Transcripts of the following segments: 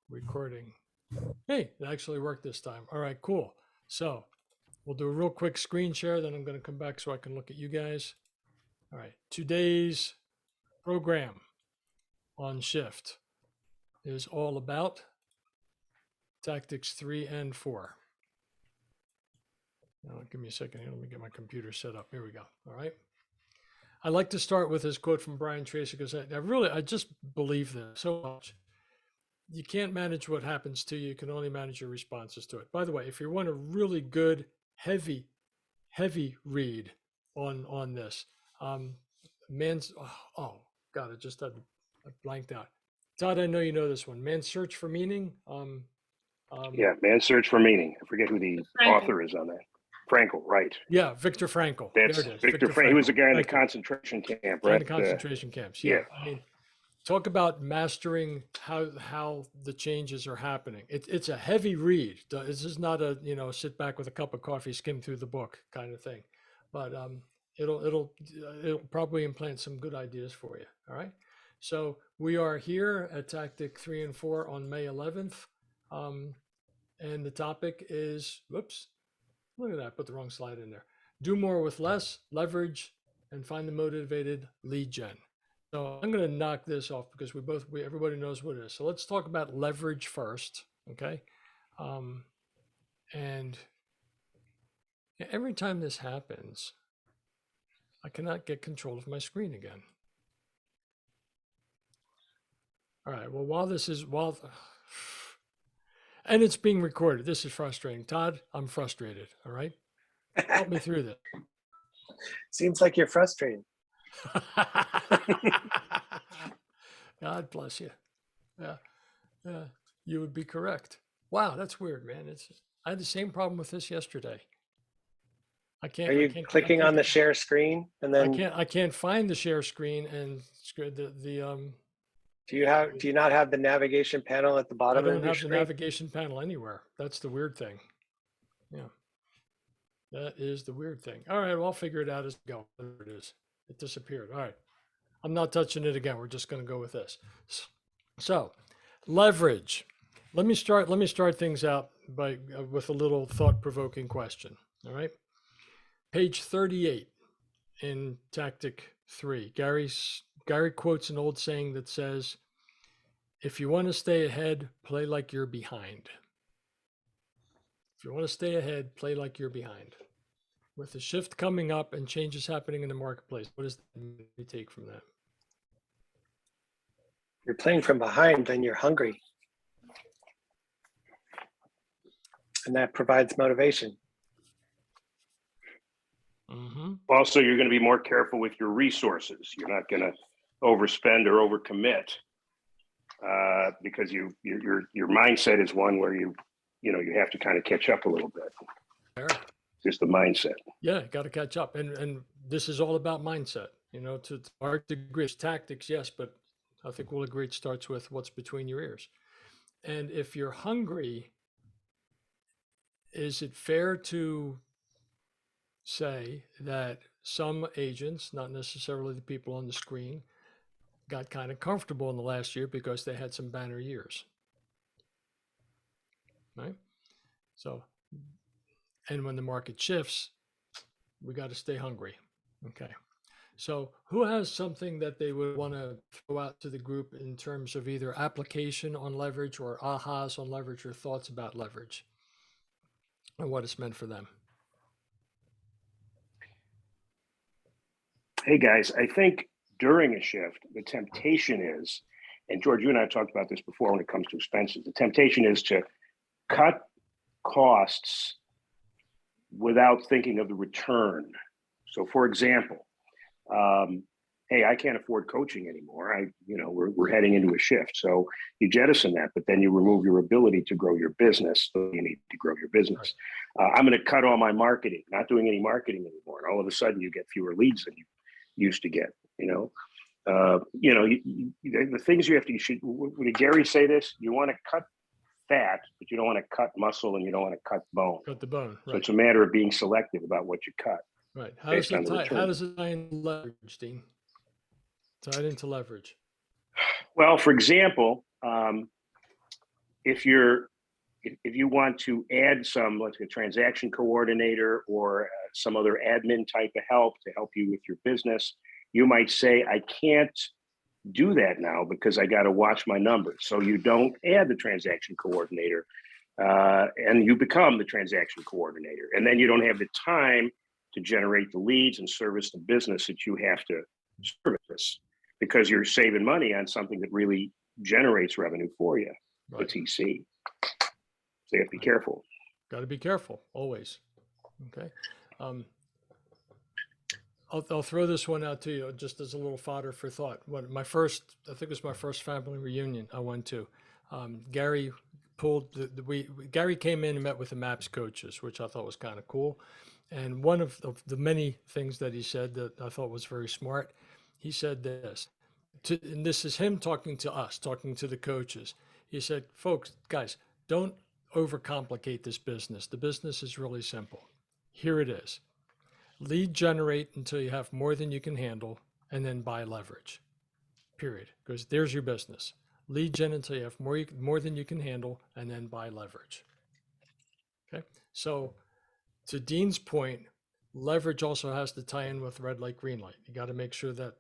Recording. Hey, it actually worked this time. All right, cool. So we'll do a real quick screen share, then I'm going to come back so I can look at you guys. All right, today's program on shift is all about tactics 3 and 4. Now, give me a second here. Let me get my computer set up. Here we go. All right. I like to start with this quote from Brian Tracy because I just believe this so much. You can't manage what happens to you. You can only manage your responses to it. By the way, if you want a really good, heavy read on this, man's God, I just had blanked out. Todd, I know you know this one. Man's Search for Meaning. Yeah, Man's Search for Meaning. I forget who the author is on that. Frankl, right? Yeah, Viktor Frankl. That's there it is. Viktor Frankl. He was a guy in the Thank you. concentration camp, In right? the concentration camps. Yeah. I mean, talk about mastering how the changes are happening. It's a heavy read. This is not a sit back with a cup of coffee, skim through the book kind of thing, but it'll probably implant some good ideas for you. All right. So we are here at Tactic 3 and 4 on May 11th, and the topic is whoops. Look at that. I put the wrong slide in there. Do more with less, leverage, and find the motivated lead gen. So I'm going to knock this off because everybody knows what it is. So let's talk about leverage first. Okay. And every time this happens, I cannot get control of my screen again. All right. Well, and it's being recorded. This is frustrating. Todd, I'm frustrated. All right. Help me through this. Seems like you're frustrated. God bless you. Yeah, you would be correct. Wow, that's weird, man. I had the same problem with this yesterday. Are you clicking on the share screen and then I can't find the share screen and do you not have the navigation panel at the bottom of your screen? I don't have the navigation panel anywhere. That's the weird thing. Yeah. That is the weird thing. All right, well, I'll figure it out as we go. There it is. It disappeared. All right. I'm not touching it again. We're just going to go with this. So, leverage. Let me start things out with a little thought-provoking question. All right. Page 38 in Tactic 3. Gary quotes an old saying that says, "If you want to stay ahead, play like you're behind." If you want to stay ahead, play like you're behind. With the shift coming up and changes happening in the marketplace, what does you take from that? You're playing from behind, then you're hungry. And that provides motivation. Mm-hmm. Also, you're going to be more careful with your resources. You're not going to overspend or overcommit because your mindset is one where you have to kind of catch up a little bit. Fair. Just the mindset. Yeah, got to catch up, and this is all about mindset. To our degree, tactics, yes, but I think we'll agree it starts with what's between your ears. And if you're hungry, is it fair to say that some agents, not necessarily the people on the screen, got kind of comfortable in the last year because they had some banner years, right? So, and when the market shifts, we got to stay hungry. Okay. So who has something that they would want to throw out to the group in terms of either application on leverage or ahas on leverage or thoughts about leverage and what it's meant for them? Hey guys, I think during a shift, the temptation is, and George, you and I have talked about this before when it comes to expenses, the temptation is to cut costs without thinking of the return. So for example, hey, I can't afford coaching anymore. We're heading into a shift. So you jettison that, but then you remove your ability to grow your business. So you need to grow your business. I'm going to cut all my marketing, not doing any marketing anymore. And all of a sudden you get fewer leads than you used to get, the things you have to, when Gary say this, you want to cut fat, but you don't want to cut muscle and you don't want to cut bone. Cut the bone. Right. So it's a matter of being selective about what you cut. Right. How does it tie into leverage, Dean? Tied into leverage. Well, for example, if you want to add some, like a transaction coordinator or some other admin type of help to help you with your business, you might say, I can't do that now because I got to watch my numbers. So you don't add the transaction coordinator and you become the transaction coordinator. And then you don't have the time to generate the leads and service the business that you have to service because you're saving money on something that really generates revenue for you, Right. the TC. So you have to be careful. Got to be careful always. Okay. I'll throw this one out to you just as a little fodder for thought. I think it was my first family reunion I went to. Gary Gary came in and met with the MAPS coaches, which I thought was kind of cool. And one of the many things that he said that I thought was very smart, he said this, and this is him talking to us, talking to the coaches. He said, folks, guys, don't overcomplicate this business. The business is really simple. Here it is. Lead generate until you have more than you can handle, and then buy leverage. Period. Because there's your business. Lead gen until you have more than you can handle, and then buy leverage. Okay. So to Dean's point, leverage also has to tie in with red light, green light. You got to make sure that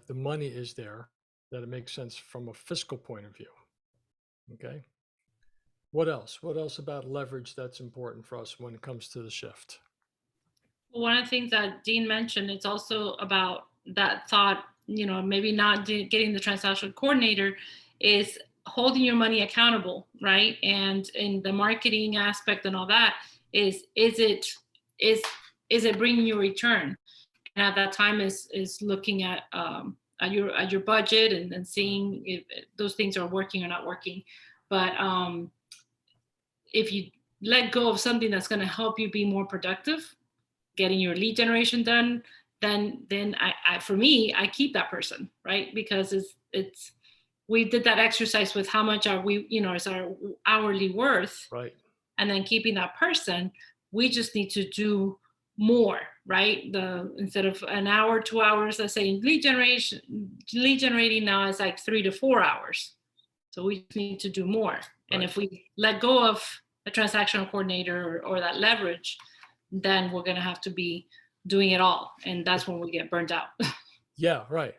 the money is there, that it makes sense from a fiscal point of view. Okay. What else? What else about leverage that's important for us when it comes to the shift? One of the things that Dean mentioned, it's also about that thought, maybe not getting the transactional coordinator, is holding your money accountable, right? And in the marketing aspect and all that, is it bringing you a return? And at that time is looking at your budget and seeing if those things are working or not working. But if you let go of something that's going to help you be more productive, getting your lead generation done, then I for me, I keep that person, right? Because it's we did that exercise with how much are we, is our hourly worth, right? And then keeping that person, we just need to do more, right? Instead of an hour, 2 hours, let's say lead generating now is like 3 to 4 hours. So we need to do more. Right. And if we let go of a transactional coordinator or that leverage, then we're going to have to be doing it all. And that's when we get burnt out. Yeah, right.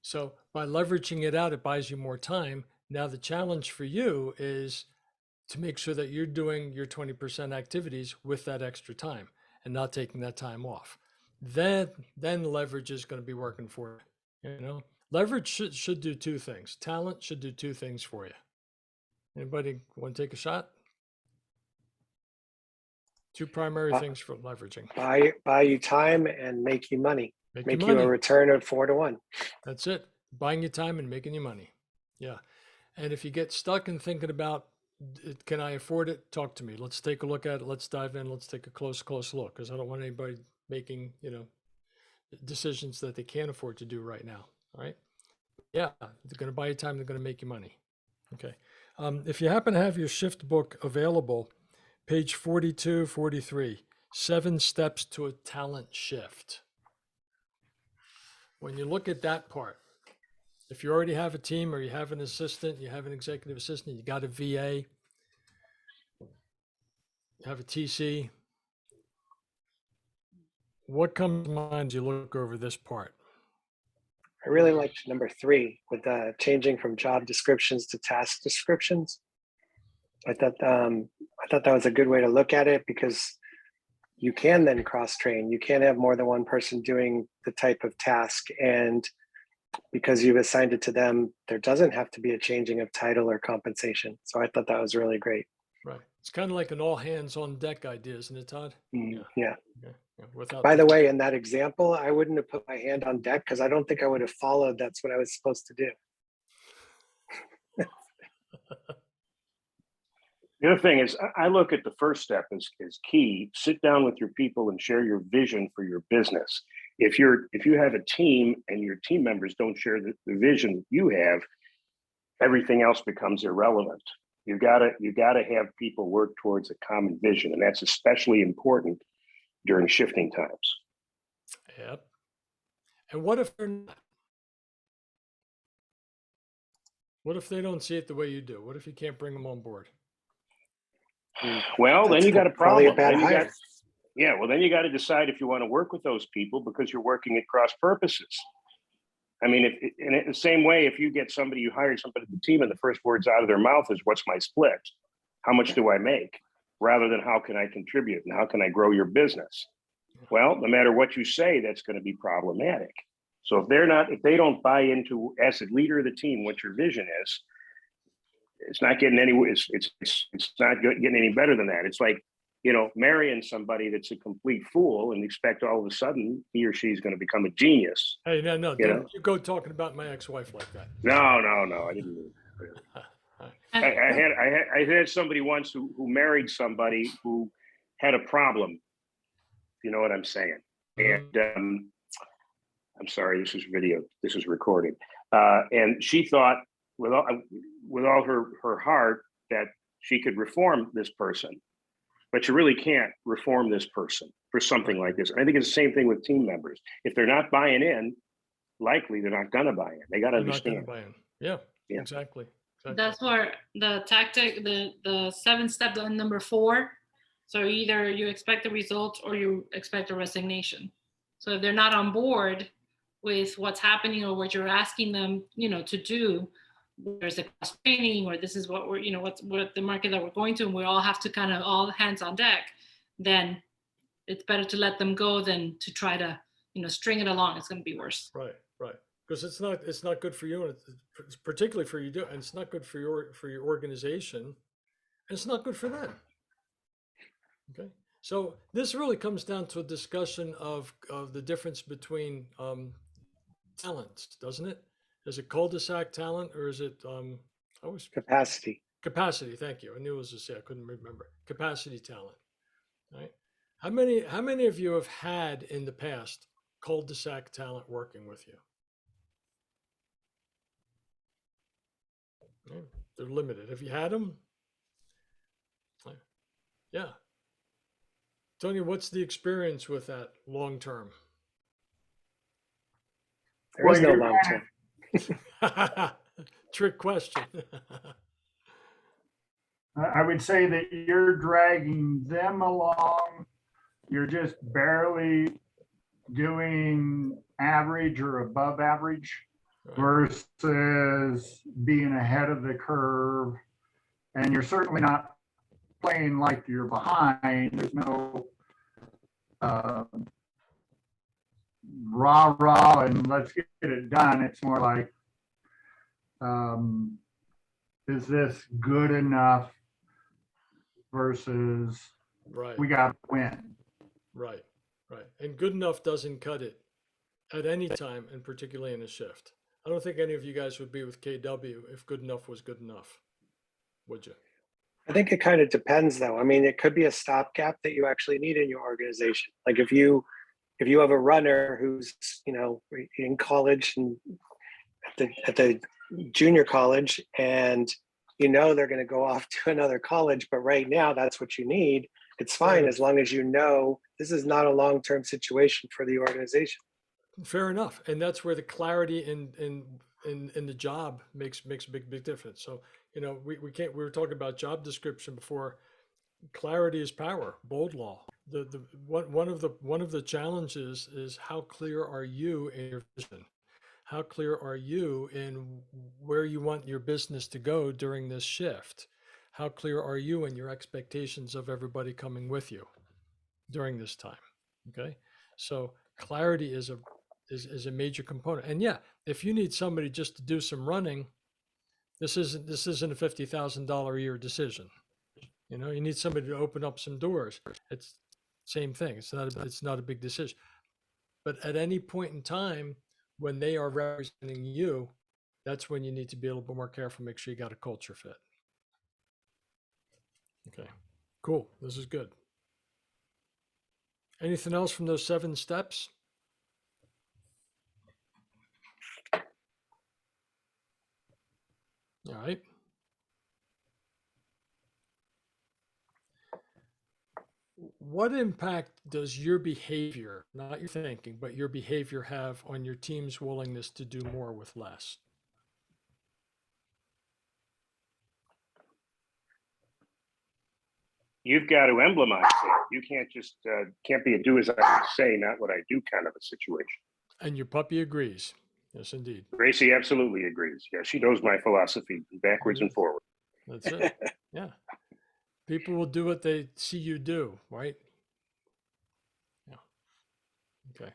So by leveraging it out, it buys you more time. Now the challenge for you is to make sure that you're doing your 20% activities with that extra time and not taking that time off. Then leverage is going to be working for you. Leverage should do two things. Talent should do two things for you. Anybody want to take a shot? Two primary things for leveraging. Buy you time and make you money. Make you money. A return of 4 to 1. That's it. Buying you time and making you money. Yeah. And if you get stuck in thinking about, can I afford it? Talk to me. Let's take a look at it. Let's dive in. Let's take a close look, because I don't want anybody making, decisions that they can't afford to do right now. All right. Yeah. They're going to buy you time. They're going to make you money. Okay. If you happen to have your shift book available, page 42, 43, 7 steps to a talent shift. When you look at that part, if you already have a team or you have an assistant, you have an executive assistant, you got a VA, you have a TC, what comes to mind as you look over this part? I really liked number 3 with changing from job descriptions to task descriptions. I thought that was a good way to look at it, because you can then cross-train. You can have more than one person doing the type of task, and because you've assigned it to them, there doesn't have to be a changing of title or compensation. So I thought that was really great. Right. It's kind of like an all hands on deck idea, isn't it, Todd? Yeah. Without By the way, in that example, I wouldn't have put my hand on deck because I don't think I would have followed. That's what I was supposed to do. The other thing is, I look at the first step as key. Sit down with your people and share your vision for your business. If you have a team and your team members don't share the vision you have, everything else becomes irrelevant. You gotta have people work towards a common vision, and that's especially important during shifting times. Yep. And what if they're not? What if they don't see it the way you do? What if you can't bring them on board? Well, then That's you got a probably problem. a bad Then you got, hire. yeah, well, then you got to decide if you want to work with those people because you're working at cross purposes. I mean, if in the same way, if you get somebody, you hire somebody to the team, and the first words out of their mouth is, "What's my split? How much do I make?" rather than "How can I contribute and how can I grow your business?" Well, no matter what you say, that's going to be problematic. So if they don't buy into, as a leader of the team, what your vision is, it's not getting any. It's not getting any better than that. It's like, marrying somebody that's a complete fool and expect all of a sudden he or she's going to become a genius. Hey, no, You know? don't you go talking about my ex-wife like that. No, I didn't mean that. And I had somebody once who married somebody who had a problem. You know what I'm saying? Mhm. And I'm sorry, this is video. This is recorded. And she thought with all her heart that she could reform this person, but you really can't reform this person for something like this. And I think it's the same thing with team members. If they're not buying in, likely they're not going to buy in. They got to They're not going to understand. buy in. Yeah, Yeah. exactly. that's where the tactic, the 7-step, the number 4. So either you expect a result or you expect a resignation. So if they're not on board with what's happening or what you're asking them, to do, there's a cross training, or this is what we're, what the market that we're going to, and we all have to kind of all hands on deck, then it's better to let them go than to try to, string it along. It's going to be worse. Right. Because it's not good for you, and it's particularly for you, and it's not good for your organization, and it's not good for them. Okay. So this really comes down to a discussion of the difference between talents, doesn't it? Is it cul-de-sac talent, or is it I was Capacity. capacity? Thank you. I knew it was a C. I couldn't remember. Capacity talent. Right. How many of you have had in the past cul-de-sac talent working with you? Yeah, they're limited. Have you had them? Yeah. Tony, what's the experience with that long term? There is Well, no long term. Trick question. I would say that you're dragging them along. You're just barely doing average or above average Right. versus being ahead of the curve. And you're certainly not playing like you're behind. There's no rah rah and let's get it done. It's more like, is this good enough versus Right. we got to win. Right. And good enough doesn't cut it at any time, and particularly in a shift. I don't think any of you guys would be with KW if good enough was good enough, would you? I think it kind of depends though. I mean, it could be a stopgap that you actually need in your organization. Like if you have a runner who's, in college and at the junior college, and they're going to go off to another college, but right now that's what you need. It's fine as long as this is not a long-term situation for the organization. Fair enough. And that's where the clarity in the job makes a big difference. So, we were talking about job description before. Clarity is power, bold law. One of the challenges is how clear are you in your vision? How clear are you in where you want your business to go during this shift? How clear are you in your expectations of everybody coming with you during this time? Okay. So clarity is a major component. And yeah, if you need somebody just to do some running, this isn't a $50,000 a year decision. You need somebody to open up some doors. It's same thing. It's not a big decision. But at any point in time when they are representing you, that's when you need to be a little bit more careful, make sure you got a culture fit. Okay, cool. This is good. Anything else from those 7 steps? All right. What impact does your behavior, not your thinking, but your behavior have on your team's willingness to do more with less? you've got to emblemize it. You can't just can't be a do as I say, not what I do kind of a situation. And your puppy agrees. Yes, indeed. Gracie absolutely agrees. Yeah, she knows my philosophy backwards and forward. That's it. Yeah. People will do what they see you do, right? Yeah. Okay.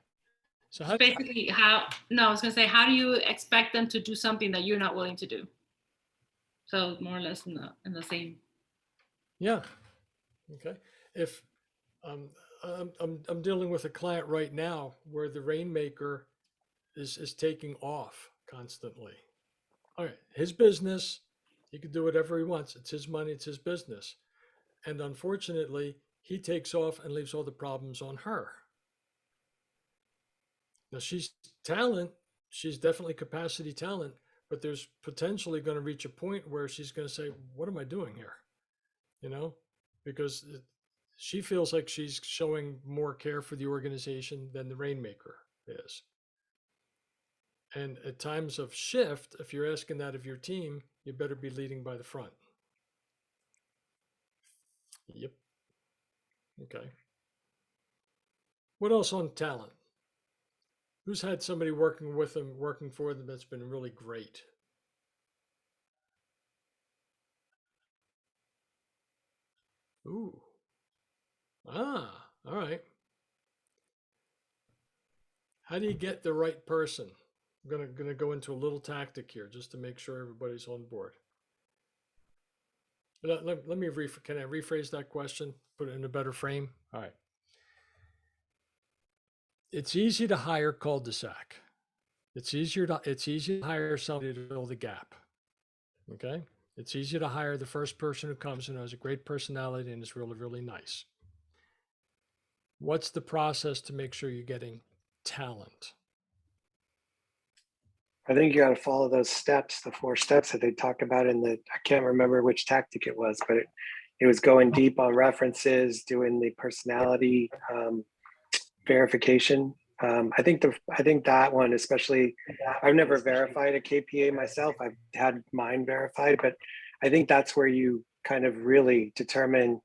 So how, Basically, I was gonna say, how do you expect them to do something that you're not willing to do? So more or less in the same. yeah. Okay. If I'm dealing with a client right now where the rainmaker is taking off constantly. All right, his business, he can do whatever he wants. It's his money, it's his business. And unfortunately, he takes off and leaves all the problems on her. Now she's talent, she's definitely capacity talent, but there's potentially going to reach a point where she's going to say, "What am I doing here?" You know, because she feels like she's showing more care for the organization than the rainmaker is. And at times of shift, if you're asking that of your team, you better be leading by the front. Yep. Okay. What else on talent? Who's had somebody working with them, working for them that's been really great? Ooh. Ah, all right. How do you get the right person? I'm gonna go into a little tactic here just to make sure everybody's on board. Let me can I rephrase that question? Put it in a better frame. All right. It's easy to hire cul-de-sac. It's easy to hire somebody to fill the gap. Okay. It's easy to hire the first person who comes and has a great personality and is really, really nice. What's the process to make sure you're getting talent? I think you got to follow those steps, the 4 steps that they talk about in the, I can't remember which tactic it was, but it was going deep on references, doing the personality verification. I think that one, especially, I've never verified a KPA myself. I've had mine verified, but I think that's where you kind of really determine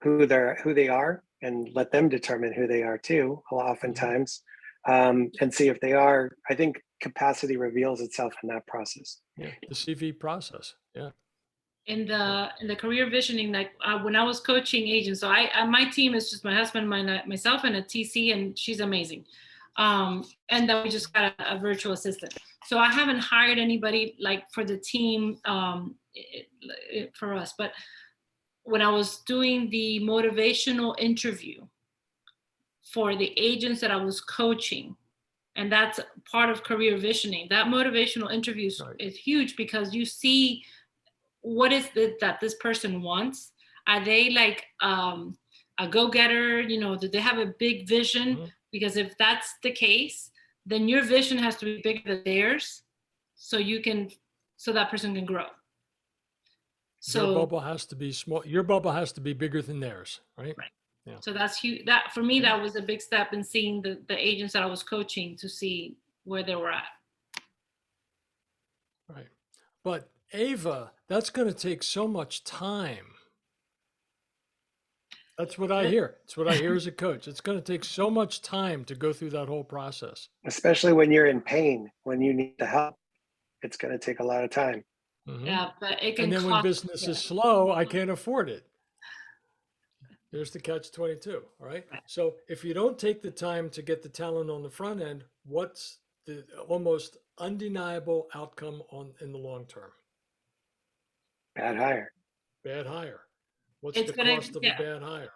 who they are and let them determine who they are too, oftentimes, and see if they are. I think capacity reveals itself in that process. Yeah, the CV process. Yeah. In the career visioning, like when I was coaching agents, so my team is just my husband, myself, and a TC, and she's amazing. And then we just got a virtual assistant. So I haven't hired anybody like for the team for us. But when I was doing the motivational interview for the agents that I was coaching, and that's part of career visioning, that motivational interview is huge because you see what is it that this person wants. Are they like a go-getter? Do they have a big vision? Mm-hmm. Because if that's the case, then your vision has to be bigger than theirs, so that person can grow. So your bubble has to be small. Your bubble has to be bigger than theirs, right? Right. Yeah. So that's huge. That for me, that was a big step in seeing the agents that I was coaching to see where they were at. Right. But Ava, that's going to take so much time. That's what I hear. It's what I hear as a coach. It's going to take so much time to go through that whole process. Especially when you're in pain, when you need the help, it's going to take a lot of time. Mm-hmm. Yeah, but it can. And then when business is slow, I can't afford it. There's the catch-22. All right. So if you don't take the time to get the talent on the front end, what's the almost undeniable outcome in the long term? Bad hire. Bad hire. What's the cost of a bad hire?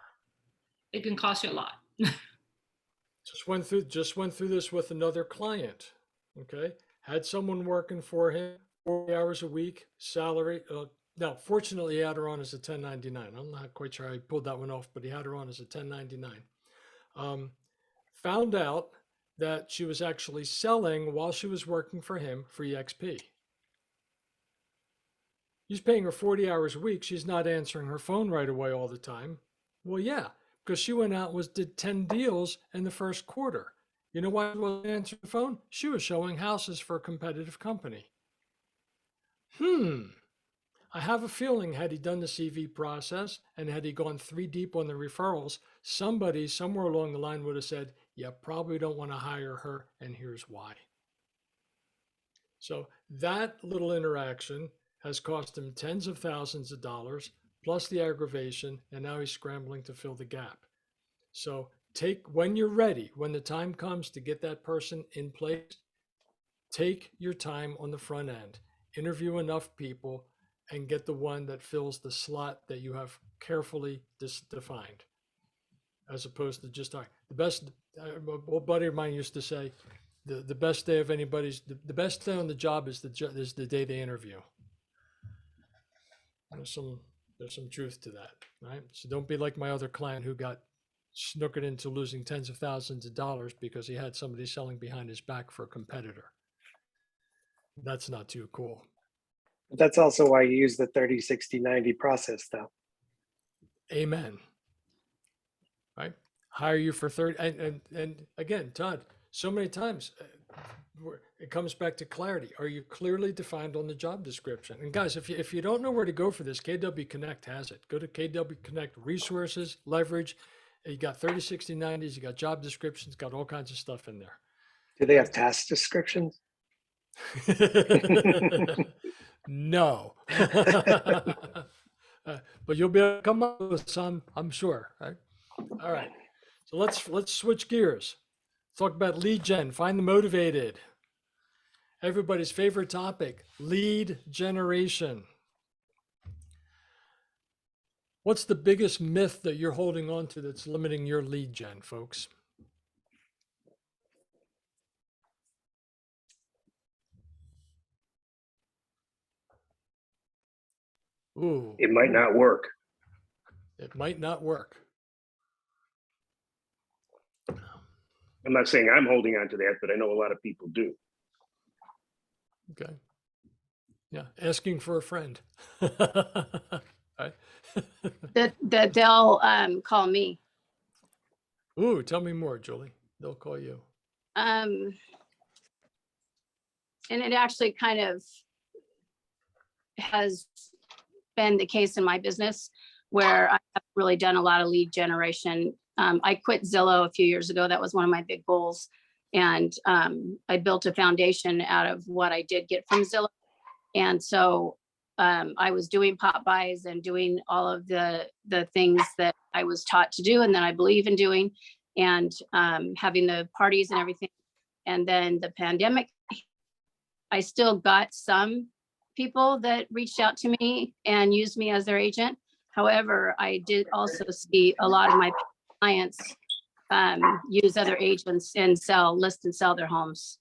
It can cost you a lot. Just went through this with another client. Okay. Had someone working for him 40 hours a week, salary. Now, fortunately, he had her on as a 1099. I'm not quite sure how he pulled that one off, but he had her on as a 1099. Found out that she was actually selling while she was working for him for EXP. He's paying her 40 hours a week. She's not answering her phone right away all the time. Well, yeah, because she went out and did 10 deals in the first quarter. You know why she wasn't answering the phone? She was showing houses for a competitive company. I have a feeling had he done the CV process and had he gone 3 deep on the referrals, somebody somewhere along the line would have said, "Yeah, probably don't want to hire her, and here's why." So that little interaction has cost him tens of thousands of dollars plus the aggravation, and now he's scrambling to fill the gap. So when you're ready, when the time comes to get that person in place, take your time on the front end, interview enough people, and get the one that fills the slot that you have carefully defined, as opposed to just the best. A buddy of mine used to say, the best day of anybody's the best day on the job is the day they interview. There's some truth to that, right? So don't be like my other client who got snookered into losing tens of thousands of dollars because he had somebody selling behind his back for a competitor. That's not too cool. But that's also why you use the 30, 60, 90 process though. Amen. Right? Hire you for 30. And again, Todd, so many times it comes back to clarity. Are you clearly defined on the job description? And guys, if you don't know where to go for this, KW Connect has it. Go to KW Connect resources, leverage. You got 30, 60, 90s, you got job descriptions, got all kinds of stuff in there. Do they have task descriptions? No. But you'll be able to come up with some, I'm sure. Right? All right. So let's switch gears. Talk about lead gen. Find the motivated. Everybody's favorite topic, lead generation. What's the biggest myth that you're holding on to that's limiting your lead gen, folks? Ooh, It might not work. it might not work. I'm not saying I'm holding on to that, but I know a lot of people do. Okay. Yeah, asking for a friend. Right? That they'll call me. Ooh, tell me more, Julie. They'll call you. And it actually kind of has been the case in my business where I have really done a lot of lead generation. I quit Zillow a few years ago. That was one of my big goals. And I built a foundation out of what I did get from Zillow. And so I was doing pop buys and doing all of the things that I was taught to do and that I believe in doing, and having the parties and everything. And then the pandemic, I still got some people that reached out to me and used me as their agent. However, I did also see a lot of my clients use other agents and list and sell their homes.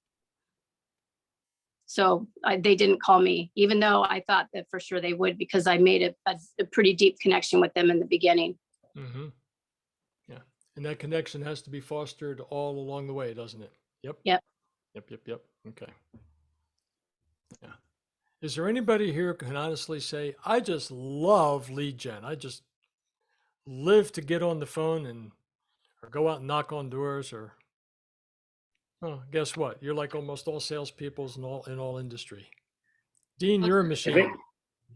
So they didn't call me, even though I thought that for sure they would, because I made a pretty deep connection with them in the beginning. Mm-hmm. Yeah. And that connection has to be fostered all along the way, doesn't it? Yep. Yep. Yep. Okay. Yeah. Is there anybody here who can honestly say, I just love lead gen. I just live to get on the phone or go out and knock on doors or, oh, guess what? You're like almost all salespeoples in all industry. Dean, you're a machine.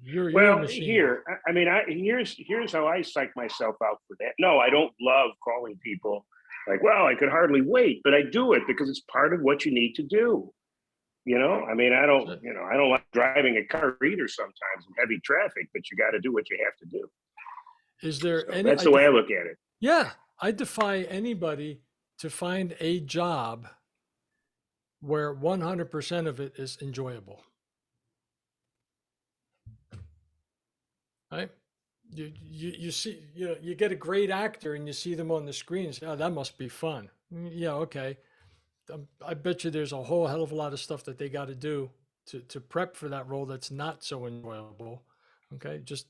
You're a Well, machine. here's how I psych myself out for that. No, I don't love calling people like, well, I could hardly wait, but I do it because it's part of what you need to do. I don't like driving a car either sometimes in heavy traffic, but you got to do what you have to do. Is there So any? that's the way I look at it. Yeah, I defy anybody to find a job where 100% of it is enjoyable. Right? You see, you get a great actor and you see them on the screen and say, oh, that must be fun. Yeah, okay. I bet you there's a whole hell of a lot of stuff that they got to do to prep for that role that's not so enjoyable. Okay, just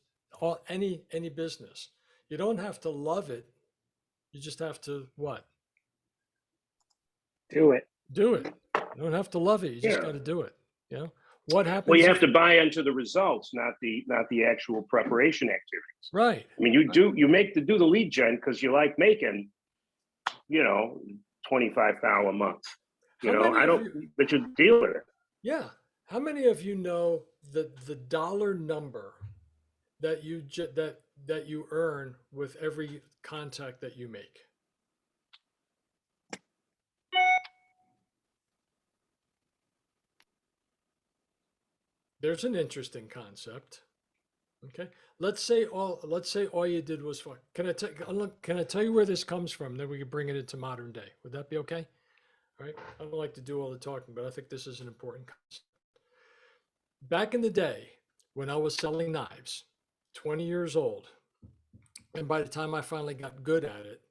any business. You don't have to love it. You just have to what? Do it. Do it. You don't have to love it. You just got to do it. What happens? Well, you have to buy into the results, not the actual preparation activities. Right. I mean, you do the lead gen because you like making, $25,000 a month. But you deal with it. Yeah. How many of you know the dollar number that you earn with every contact that you make. There's an interesting concept. Okay, let's say all you did was fun. Can I tell you where this comes from? Then we can bring it into modern day. Would that be okay? All right. I don't like to do all the talking, but I think this is an important concept. Back in the day, when I was selling knives, 20 years old, and by the time I finally got good at it,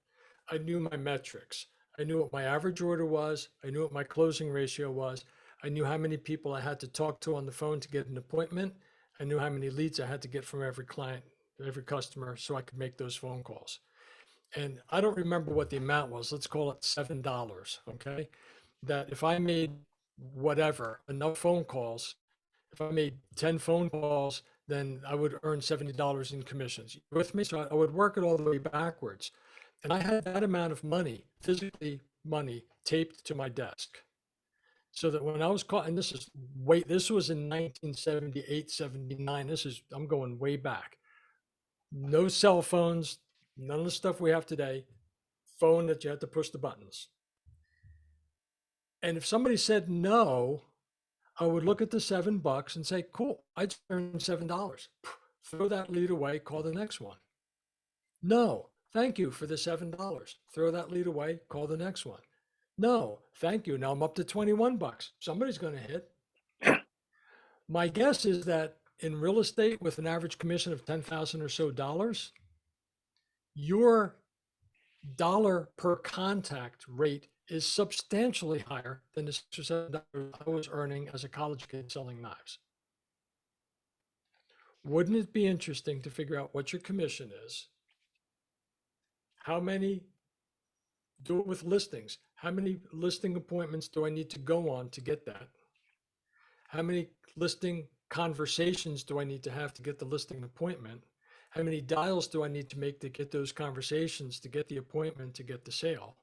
I knew my metrics. I knew what my average order was. I knew what my closing ratio was. I knew how many people I had to talk to on the phone to get an appointment. I knew how many leads I had to get from every client, every customer, so I could make those phone calls. And I don't remember what the amount was. Let's call it $7. Okay. That if I made whatever, enough phone calls, if I made 10 phone calls, then I would earn $70 in commissions. You with me? So I would work it all the way backwards. And I had that amount of money, physically money, taped to my desk. So that when I was caught, and this was in 1978, 79. I'm going way back. No cell phones, none of the stuff we have today, phone that you had to push the buttons. And if somebody said no, I would look at the $7 and say, cool, I just earned $7. Throw that lead away, call the next one. No, thank you for the $7. Throw that lead away, call the next one. No, thank you. Now I'm up to $21. Somebody's going to hit. My guess is that in real estate with an average commission of $10,000 or so dollars, your dollar per contact rate is substantially higher than the $6 or $7 I was earning as a college kid selling knives. Wouldn't it be interesting to figure out what your commission is? How many, do it with listings. How many listing appointments do I need to go on to get that? How many listing conversations do I need to have to get the listing appointment? How many dials do I need to make to get those conversations, to get the appointment, to get the sale?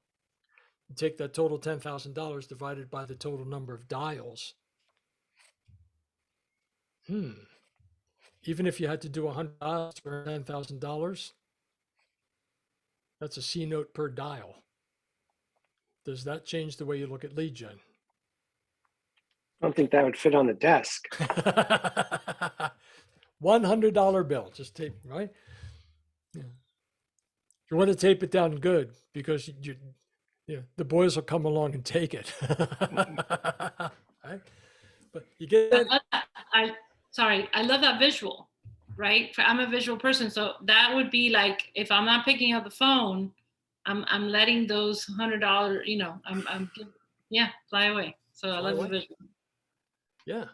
And take that total $10,000 divided by the total number of dials. Even if you had to do 100 dials for $10,000, that's a C note per dial. Does that change the way you look at lead gen? I don't think that would fit on the desk. $100 bill, just tape, right? Yeah. You want to tape it down good because the boys will come along and take it. Right? But you get that. I love that visual, right? I'm a visual person, so that would be like if I'm not picking up the phone, I'm letting those $100, fly away. So I love the visual. Yeah,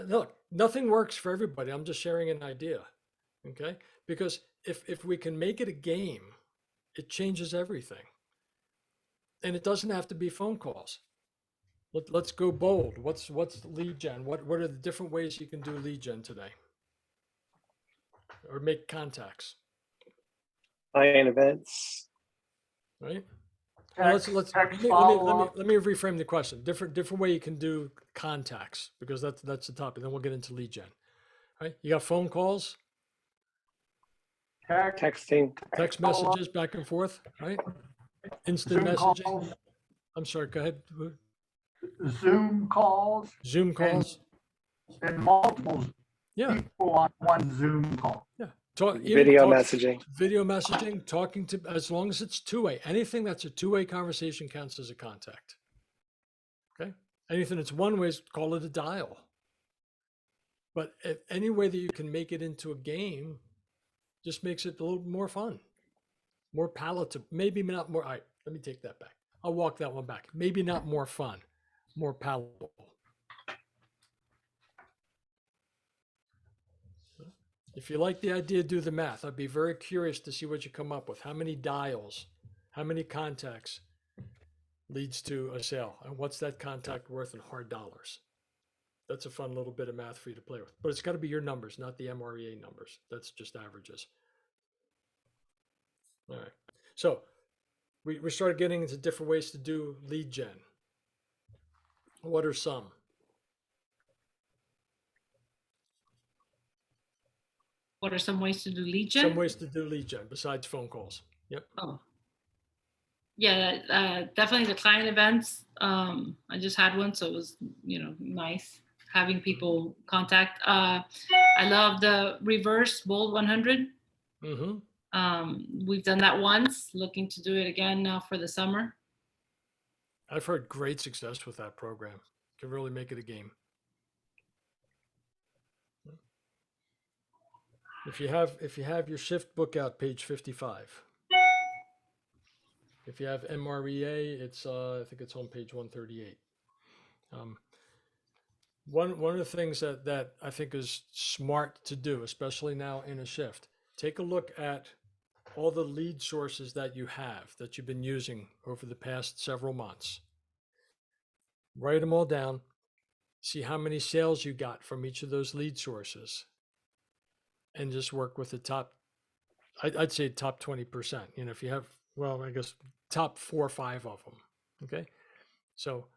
look, nothing works for everybody. I'm just sharing an idea, okay? Because if we can make it a game, it changes everything. And it doesn't have to be phone calls. Let's go bold. What's lead gen? What are the different ways you can do lead gen today? Or make contacts, Client events. right? Text Let follow-up. me reframe the question. Different way you can do contacts, because that's the topic. Then we'll get into lead gen. Right? You got phone calls, Texting. text messages back and forth, right? Instant Zoom messaging. calls, I'm sorry, go ahead. Zoom calls, Zoom calls. and multiple Yeah. people on one Zoom call. Yeah. Video messaging. Video messaging, talking to, as long as it's two-way. Anything that's a two-way conversation counts as a contact. Okay? Anything that's one way, call it a dial. But any way that you can make it into a game just makes it a little more fun, more palatable. Maybe not more. All right, let me take that back. I'll walk that one back. Maybe not more fun, more palatable. If you like the idea, do the math. I'd be very curious to see what you come up with. How many dials, how many contacts leads to a sale? And what's that contact worth in hard dollars? That's a fun little bit of math for you to play with. But it's got to be your numbers, not the MREA numbers. That's just averages. All right. So we started getting into different ways to do lead gen. What are some? What are some ways to do lead Some gen? ways to do lead gen besides phone calls. Yep. Oh. Yeah, definitely the client events. I just had one, so it was, nice having people contact. I love the reverse bold 100. We've done that once, looking to do it again now for the summer. I've heard great success with that program. Can really make it a game. If you have your shift book out, page 55. If you have MREA, it's I think it's on page 138. One of the things that I think is smart to do, especially now in a shift, take a look at all the lead sources that you have that you've been using over the past several months. Write them all down. See how many sales you got from each of those lead sources, and just work with the top. I'd say top 20%. If you have, well, I guess top 4 or 5 of them. Okay, so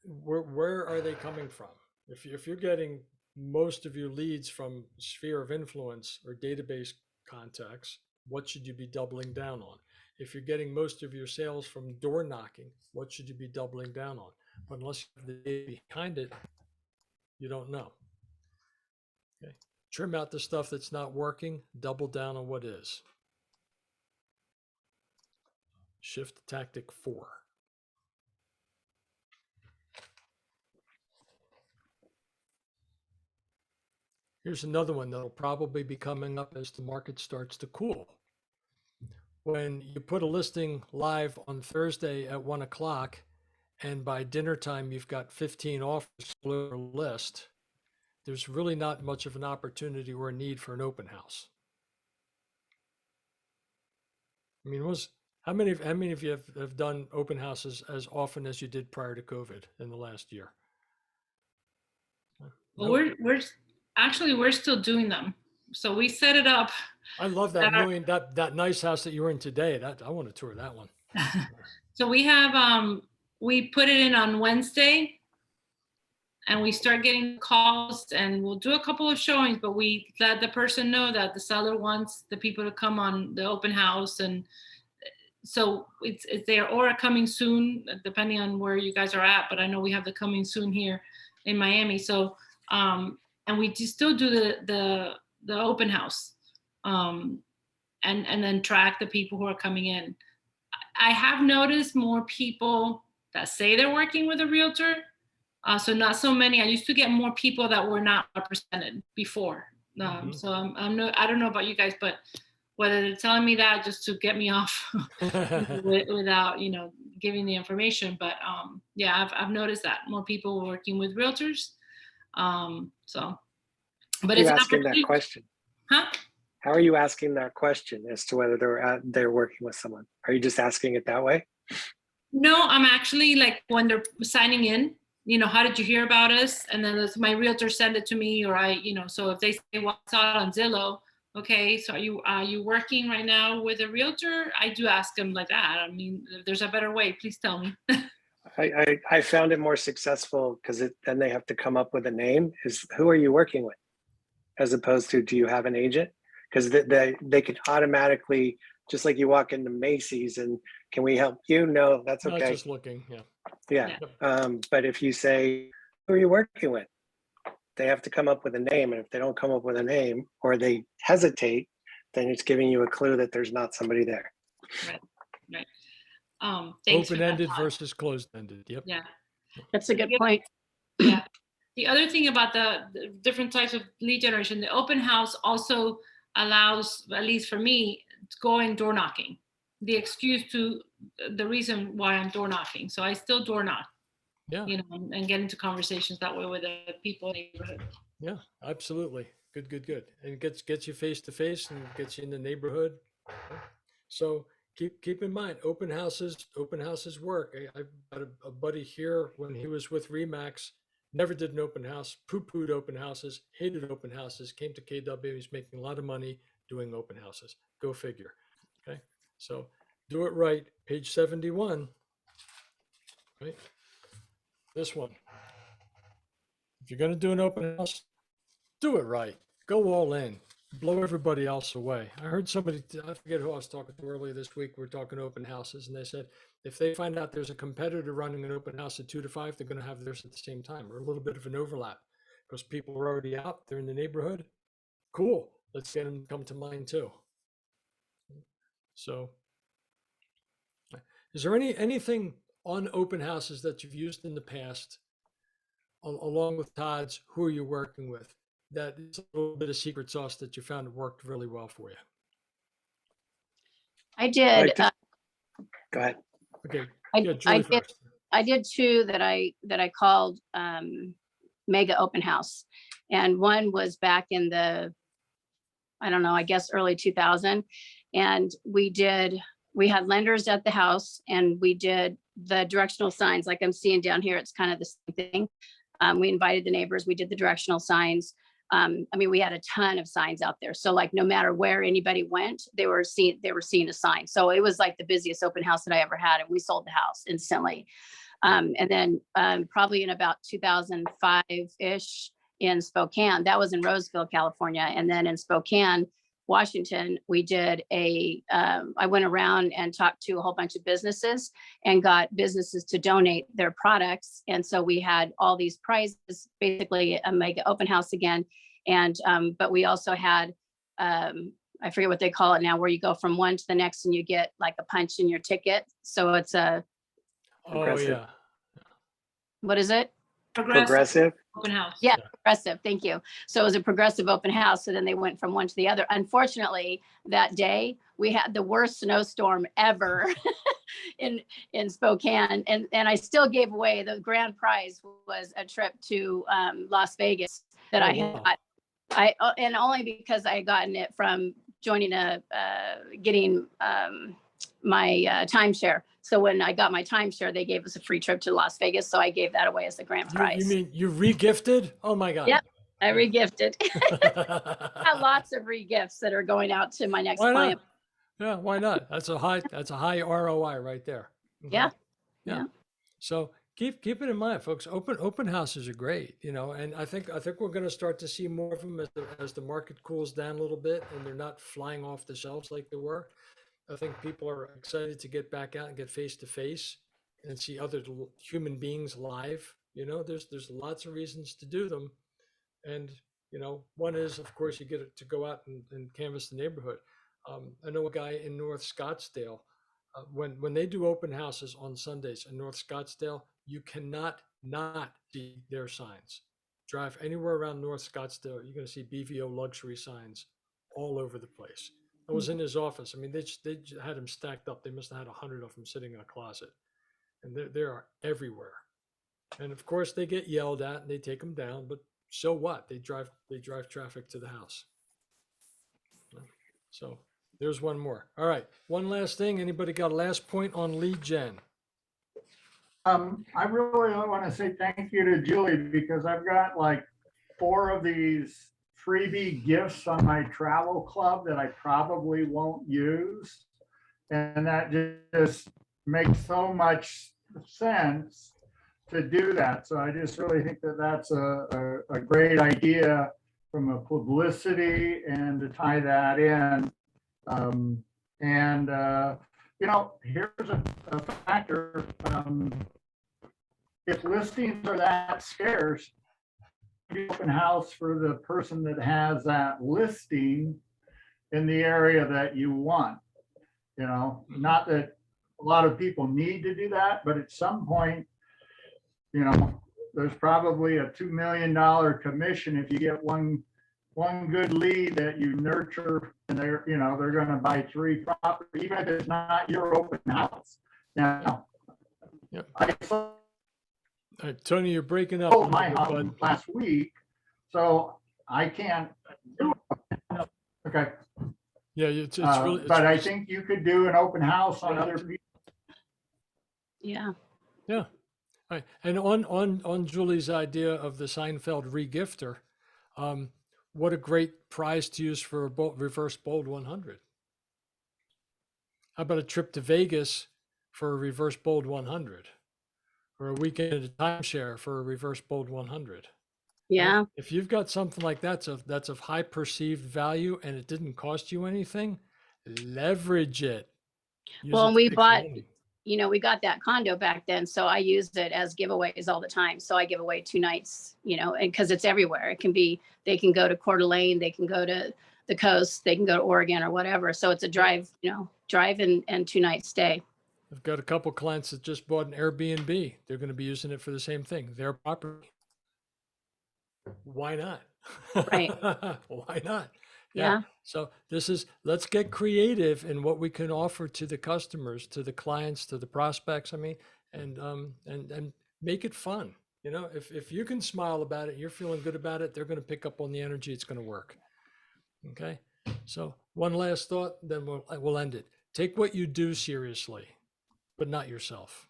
where are they coming from? If you're getting most of your leads from sphere of influence or database contacts, what should you be doubling down on? If you're getting most of your sales from door knocking, what should you be doubling down on? But unless you have the data behind it, you don't know. Okay. Trim out the stuff that's not working, double down on what is. Shift tactic 4. Here's another one that'll probably be coming up as the market starts to cool. When you put a listing live on Thursday at 1 o'clock, and by dinner time you've got 15 offers on your list, there's really not much of an opportunity or a need for an open house. I mean, how many of you have done open houses as often as you did prior to COVID in the last year? Well, Nope. we're still doing them. So we set it up. I love that that nice house that you were in today. That I want to tour that one. So we have we put it in on Wednesday, and we start getting calls, and we'll do a couple of showings, but we let the person know that the seller wants the people to come on the open house, and so it's there or coming soon, depending on where you guys are at. But I know we have the coming soon here in Miami. So and we just still do the open house, and then track the people who are coming in. I have noticed more people that say they're working with a realtor. So not so many. I used to get more people that were not represented before. So I don't know about you guys, but whether they're telling me that just to get me off without giving the information. But yeah, I've noticed that more people working with realtors. So, but it's asking that question. Huh? How are you asking that question as to whether they're working with someone? Are you just asking it that way? No, I'm actually like when they're signing in, how did you hear about us? And then my realtor send it to me, or so if they say, well, I saw it on Zillow. Okay, so are you working right now with a realtor? I do ask them like that. I mean, if there's a better way, please tell me. I found it more successful because then they have to come up with a name. Is who are you working with, as opposed to do you have an agent? Because they can automatically, just like you walk into Macy's and can we help you? No, that's okay. Not just looking, yeah. But if you say, who are you working with? They have to come up with a name. And if they don't come up with a name or they hesitate, then it's giving you a clue that there's not somebody there. Right. Open-ended versus closed-ended. Yep. Yeah. That's a good point. Yeah. The other thing about the different types of lead generation, the open house also allows, at least for me, to go in door knocking. The excuse to the reason why I'm door knocking. So I still door knock. Yeah. And get into conversations that way with the people in the neighborhood. Yeah, absolutely. Good. And it gets you face to face and gets you in the neighborhood. So keep in mind, open houses work. I've got a buddy here when he was with Remax, never did an open house, poo-pooed open houses, hated open houses, came to KW, he's making a lot of money doing open houses. Go figure. Okay. So do it right. Page 71. Right. This one. If you're going to do an open house, do it right. Go all in. blow everybody else away. I heard somebody, I forget who I was talking to earlier this week, we're talking open houses, and they said, if they find out there's a competitor running an open house at 2 to 5, they're going to have theirs at the same time, or a little bit of an overlap, because people are already out, they're in the neighborhood. Cool, let's get them to come to mine too. So, is there anything on open houses that you've used in the past, along with Todd's, who are you working with, that is a little bit of secret sauce that you found worked really well for you? I did. Go ahead. Okay, I, yeah, I Julie did. first. I did two that I called mega open house, and one was back in the, I don't know, I guess early 2000, and we had lenders at the house, and we did the directional signs like I'm seeing down here. It's kind of the same thing. We invited the neighbors. We did the directional signs. I mean, we had a ton of signs out there. So like, no matter where anybody went, they were seeing a sign. So it was like the busiest open house that I ever had. And we sold the house instantly. And then probably in about 2005-ish in Spokane, that was in Roseville, California. And then in Spokane, Washington, we did I went around and talked to a whole bunch of businesses and got businesses to donate their products. And so we had all these prizes, basically a mega open house again. And, but we also had, I forget what they call it now, where you go from one to the next and you get like a punch in your ticket. So it's Oh, Progressive. yeah. what is it? Progressive. Open house. Yeah, progressive. Thank you. So it was a progressive open house. So then they went from one to the other. Unfortunately, that day we had the worst snowstorm ever in Spokane, and I still gave away the grand prize was a trip to Las Vegas that Oh, I wow. had. And only because I had gotten it from joining getting my timeshare. So when I got my timeshare, they gave us a free trip to Las Vegas. So I gave that away as the grand prize. You mean you re-gifted? Oh my God. Yep. I re-gifted. Why Got lots of re-gifts that are going out to my next client. not? Yeah, why not? That's a high ROI right there. Mhm. Yeah. Yeah. Yeah. So keep it in mind, folks. Open houses are great, and I think we're going to start to see more of them as the market cools down a little bit and they're not flying off the shelves like they were. I think people are excited to get back out and get face to face and see other human beings live. There's lots of reasons to do them. And, one is, of course, you get to go out and canvass the neighborhood. I know a guy in North Scottsdale. When they do open houses on Sundays in North Scottsdale, you cannot not see their signs. Drive anywhere around North Scottsdale, you're going to see BVO luxury signs all over the place. I was in his office. I mean, they had them stacked up. They must have had 100 of them sitting in a closet, and they are everywhere. And of course, they get yelled at and they take them down. But so what? They drive traffic to the house. So there's one more. All right, one last thing. Anybody got a last point on lead gen? I really want to say thank you to Julie because I've got like 4 of these freebie gifts on my travel club that I probably won't use. And that just makes so much sense to do that. So I just really think that that's a great idea from a publicity and to tie that in. Here's a factor. If listings are that scarce, open house for the person that has that listing in the area that you want. Not that a lot of people need to do that, but at some point, there's probably a $2 million commission if you get one good lead that you nurture, and they're going to buy 3 properties, even if it's not your open house. Now, Yep. I sold All right, Tony, you're breaking up. a little my bit, house bud. last week, so I can't do it. Okay, Yeah, it's really. It's but I really- think you could do an open house on other people. Yeah. Yeah. All right. And on Julie's idea of the Seinfeld regifter, what a great prize to use for a reverse bold 100. How about a trip to Vegas for a reverse bold 100? Or a weekend at a timeshare for a reverse bold 100? Yeah. If you've got something like that's of high perceived value and it didn't cost you anything, leverage it. Use Well, it and to we make some bought, money. we got that condo back then, so I used it as giveaways all the time. So I give away 2 nights, and because it's everywhere. It can be, they can go to Coeur d'Alene, they can go to the coast, they can go to Oregon or whatever. So it's a drive, drive and 2 night stay. I've got a couple clients that just bought an Airbnb. They're going to be using it for the same thing, their property. Why not? Right. Why not? Yeah. So let's get creative in what we can offer to the customers, to the clients, to the prospects. I mean, and make it fun. If you can smile about it, you're feeling good about it, they're going to pick up on the energy. It's going to work. Okay. So one last thought, then we'll end it. Take what you do seriously, but not yourself.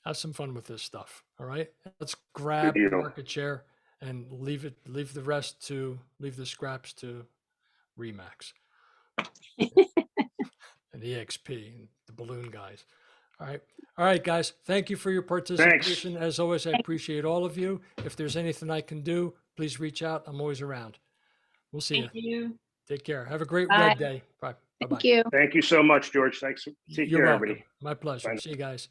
Have some fun with this stuff. All right. Let's grab deal. market share and leave the scraps to Remax and EXP and the balloon guys. All right. All right, guys. Thank you for your participation. As always, I appreciate all of you. If there's anything I can do, please reach out. I'm always around. We'll see Thank you. you. Take care. Have a great Bye. web day. Bye. Bye-bye. Thank you. Thank you so much, George. Thanks. Take You're care, welcome. everybody. My pleasure. Bye. See you guys.